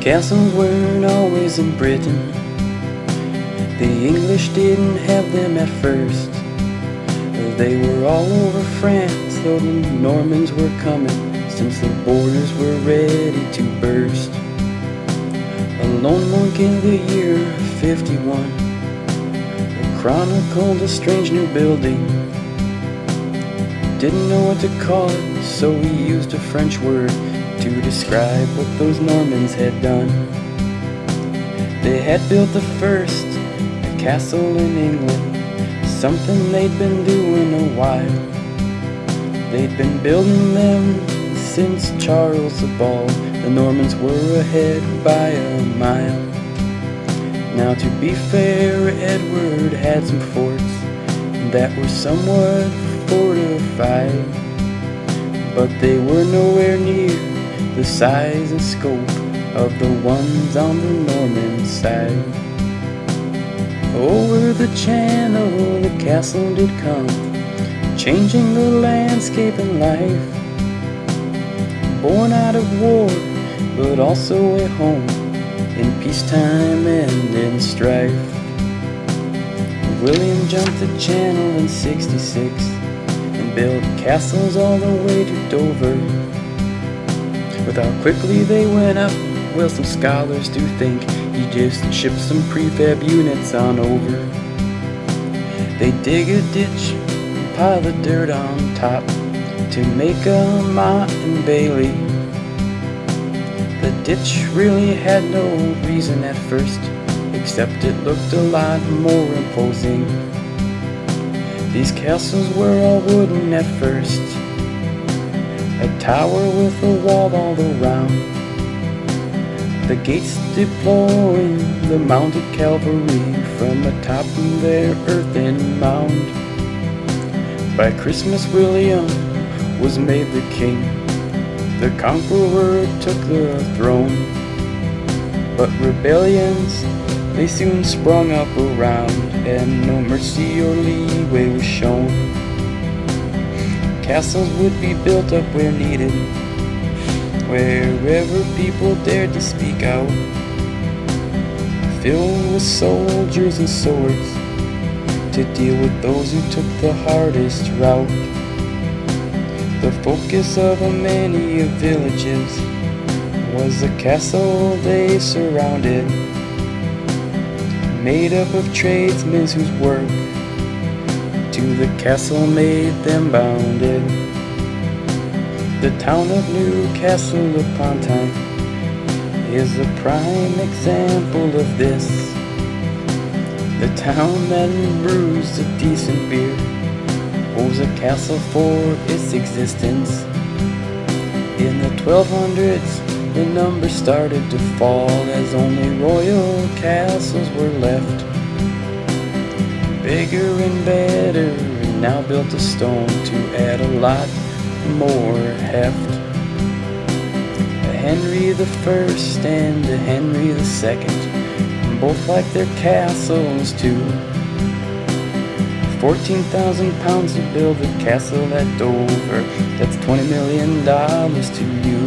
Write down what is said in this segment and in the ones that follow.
Castles weren't always in Britain. The English didn't have them at first. They were all over France, though the Normans were coming, since the borders were ready to burst. A lone monk in the year 51 chronicled a strange new building. Didn't know what to call it, so he used a French word to describe what those Normans had done. They had built the first castle in England, something they'd been doing a while. They'd been building them since Charles the Bald. The Normans were ahead by a mile. Now to be fair, Edward had some forts that were somewhat fortified, but they were nowhere near the size and scope of the ones on the Norman side. Over the channel the castle did come, changing the landscape and life. Born out of war, but also a home in peacetime and in strife. William jumped the channel in '66 and built castles all the way to Dover. With how quickly they went up, well, some scholars do think he just shipped some prefab units on over. They dig a ditch, pile the dirt on top to make a motte and bailey. The ditch really had no reason at first, except it looked a lot more imposing. These castles were all wooden at first, a tower with a wall all around. The gates deploying the mounted cavalry from atop their earthen mound. By Christmas William was made the king, the conqueror took the throne. But rebellions, they soon sprung up around, and no mercy or leeway was shown. Castles would be built up where needed, wherever people dared to speak out, filled with soldiers and swords to deal with those who took the hardest route. The focus of many villages was the castle they surrounded, made up of tradesmen whose work to the castle made them bounded. The town of Newcastle upon Tyne is a prime example of this. The town that brews a decent beer owes a castle for its existence. In the 1200s, the number started to fall as only royal castles were left. Bigger and better, and now built of stone to add a lot more heft. Henry the First and Henry the Second both like their castles too. 14,000 pounds to build a castle at Dover, that's $20 million to you.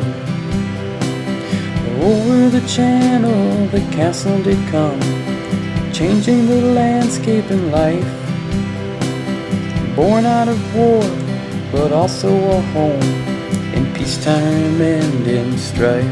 Over the channel the castle did come, changing the landscape and life. Born out of war, but also a home in peacetime and in strife.